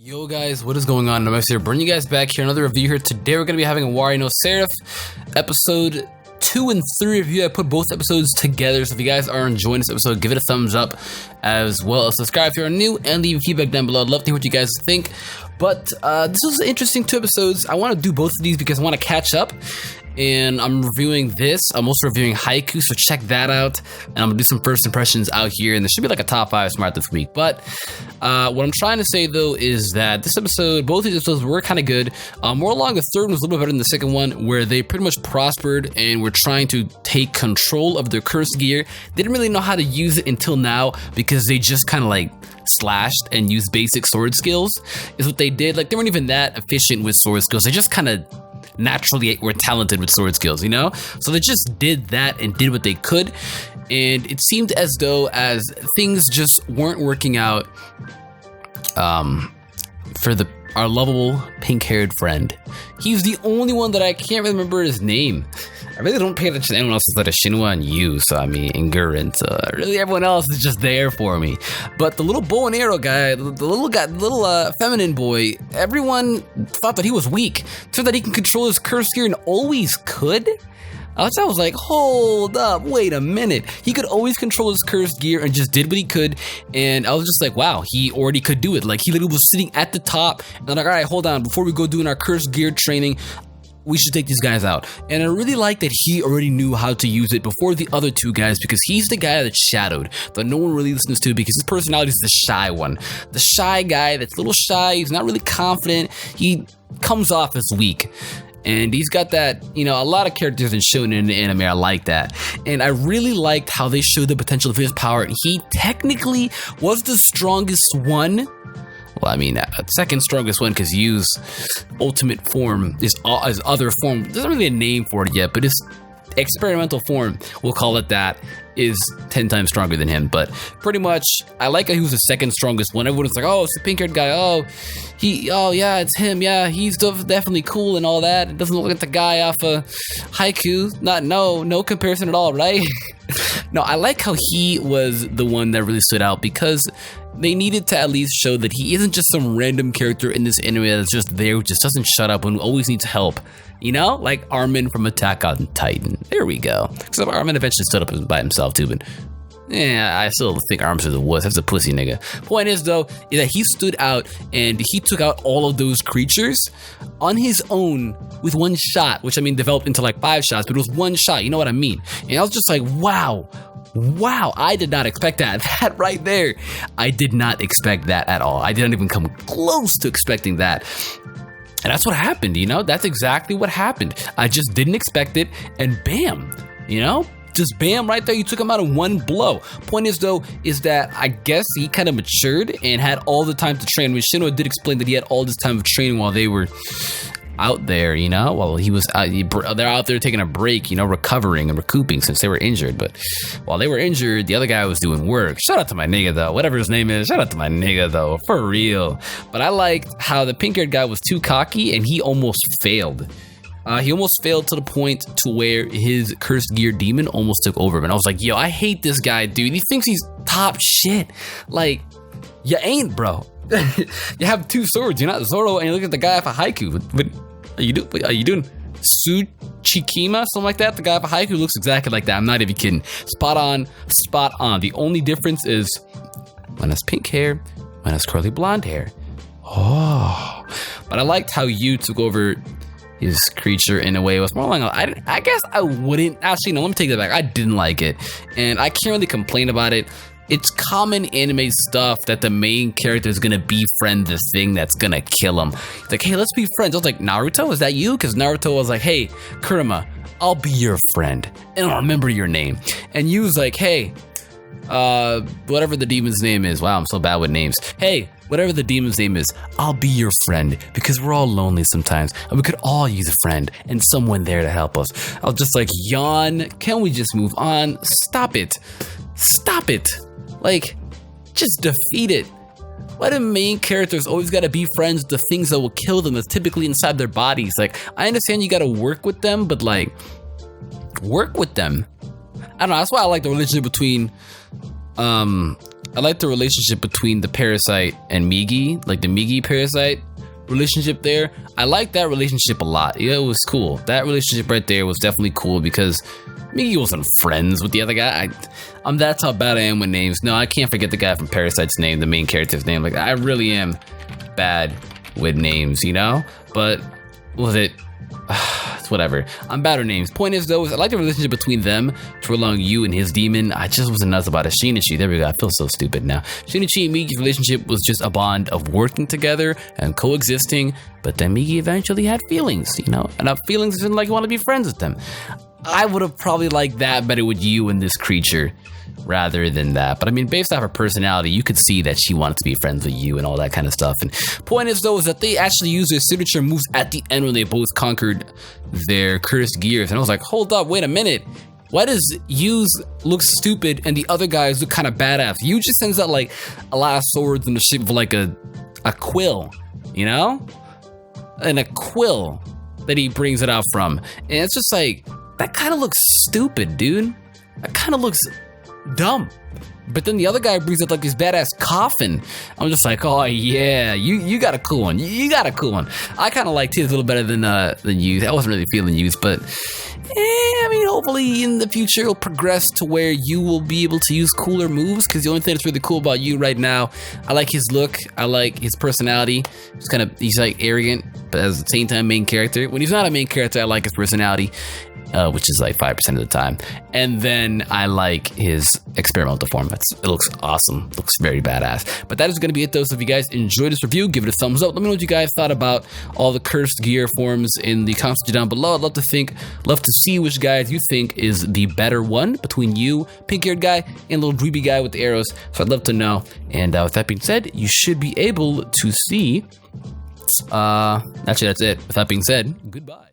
Yo guys, what is going on? I'm here bringing you guys back here, another review here. Today we're going to be having Owari no Seraph, episode 2 and 3 review. I put both episodes together, so if you guys are enjoying this episode, give it a thumbs up, as well as subscribe if you're new, and leave feedback down below. I'd love to hear what you guys think. But this was an interesting 2 episodes. I want to do both of these because I want to catch up. And I'm reviewing this. I'm also reviewing Haiku, so check that out. And I'm gonna do some first impressions out here, and there should be like a top 5 smart this week. But what I'm trying to say though is that this episode, both of these episodes were kind of good. More along, the third one was a little bit better than the second one, where they pretty much prospered and were trying to take control of their cursed gear. They didn't really know how to use it until now because they just kind of like slashed and used basic sword skills is what they did. Like, they weren't even that efficient with sword skills. They just kind of naturally were talented with sword skills, you know? So they just did that and did what they could. And it seemed as though as things just weren't working out for our lovable pink-haired friend. He's the only one that I can't really remember his name. I really don't pay attention to anyone else outside of Shinwa and Yu, so I mean, and Gurren, so really everyone else is just there for me. But the little bow and arrow guy, the little feminine boy, everyone thought that he was weak. Turns out he can control his cursed gear and always could? I was like, hold up, wait a minute. He could always control his cursed gear and just did what he could. And I was just like, wow, he already could do it. Like, he literally was sitting at the top. And I'm like, all right, hold on. Before we go doing our cursed gear training, we should take these guys out. And I really like that he already knew how to use it before the other 2 guys, because he's the guy that's shadowed, that no one really listens to because his personality is the shy one. The shy guy that's a little shy, he's not really confident, he comes off as weak. And he's got that, you know, a lot of characters in shonen in the anime are like that. And I really liked how they showed the potential of his power. He technically was the strongest one. Well, I mean, second strongest one, because Yu's ultimate form, his other form, there's not really a name for it yet, but his experimental form, we'll call it that, is 10 times stronger than him. But pretty much, I like how he was the second strongest one. Everyone's like, oh, it's the pink-haired guy. Oh, yeah, it's him. Yeah, he's definitely cool and all that. It doesn't look like the guy off of Haiku. No comparison at all, right? No, I like how he was the one that really stood out, because they needed to at least show that he isn't just some random character in this anime that's just there, who just doesn't shut up and always needs help. You know? Like Armin from Attack on Titan. There we go. Except Armin eventually stood up by himself too, but yeah, I still think Armin's a wuss. That's a pussy nigga. Point is though, is that he stood out and he took out all of those creatures on his own with one shot, which I mean developed into like 5 shots, but it was one shot, you know what I mean? And I was just like, wow, I did not expect that. That right there, I did not expect that at all. I didn't even come close to expecting that. And that's what happened, you know? That's exactly what happened. I just didn't expect it, and bam, you know? Just bam, right there, you took him out in one blow. Point is though, is that I guess he kind of matured and had all the time to train. When Shinwa did explain that he had all this time of training while they were out there, you know, while he was they're out there taking a break, you know, recovering and recouping since they were injured. But while they were injured, the other guy was doing work. Shout out to my nigga though, whatever his name is. Shout out to my nigga though, for real. But I liked how the pink-haired guy was too cocky and he almost failed. He almost failed to the point to where his cursed gear demon almost took over him. And I was like, yo, I hate this guy, dude. He thinks he's top shit. Like, you ain't, bro. You have 2 swords. You're not Zoro, and you look at the guy off of Haiku. What are you doing? Tsuchikima, something like that? The guy off of Haiku looks exactly like that. I'm not even kidding. Spot on. The only difference is one has pink hair, one has curly blonde hair. Oh. But I liked how Yu took over his creature in a way. It was more like, I guess I wouldn't. Actually, no, let me take that back. I didn't like it. And I can't really complain about it. It's common anime stuff that the main character is gonna befriend this thing that's gonna kill him. It's like, hey, let's be friends. I was like, Naruto, is that you? Because Naruto was like, hey, Kurama, I'll be your friend, and I'll remember your name. And Yu's like, hey, whatever the demon's name is. Wow, I'm so bad with names. Hey, whatever the demon's name is, I'll be your friend, because we're all lonely sometimes, and we could all use a friend and someone there to help us. I was just like, yawn, can we just move on? Stop it. Like, just defeat it. Why do main characters always gotta be friends with the things that will kill them that's typically inside their bodies? Like, I understand you gotta work with them, but like, work with them. I don't know, that's why I like the relationship between I like the relationship between the parasite and Migi, like the Migi parasite relationship there. I like that relationship a lot. Yeah, it was cool. That relationship right there was definitely cool because Migi wasn't friends with the other guy. That's how bad I am with names. No, I can't forget the guy from Parasite's name, the main character's name. Like, I really am bad with names, you know? But was it? It's whatever. I'm bad with names. Point is, though, I like the relationship between them, Twirlong Yu and his demon. I just wasn't nuts about it. Shinichi, there we go. I feel so stupid now. Shinichi and Migi's relationship was just a bond of working together and coexisting, but then Migi eventually had feelings, you know? And feelings didn't like want to be friends with them. I would have probably liked that better with you and this creature rather than that. But I mean, based off her personality, you could see that she wanted to be friends with you and all that kind of stuff. And point is, though, is that they actually used their signature moves at the end when they both conquered their cursed gears. And I was like, hold up, wait a minute. Why does Yu's look stupid and the other guys look kind of badass? Yu just sends out like a lot of swords in the shape of like a quill, you know? And a quill that he brings it out from. And it's just like, that kind of looks stupid, dude. That kind of looks dumb. But then the other guy brings up like this badass coffin. I'm just like, oh yeah, you got a cool one. You got a cool one. I kind of liked his a little better than Youth. I wasn't really feeling Youth, but I mean, hopefully in the future it'll progress to where you will be able to use cooler moves. Because the only thing that's really cool about you right now, I like his look. I like his personality. He's like arrogant, but at the same time main character. When he's not a main character, I like his personality. Which is like 5% of the time. And then I like his experimental form. It looks awesome. Looks very badass. But that is going to be it, though. So if you guys enjoyed this review, give it a thumbs up. Let me know what you guys thought about all the cursed gear forms in the comments down below. I'd love to see which guys you think is the better one between you, pink-haired guy, and little dreamy guy with the arrows. So I'd love to know. And with that being said, you should be able to see. Actually, that's it. With that being said, goodbye.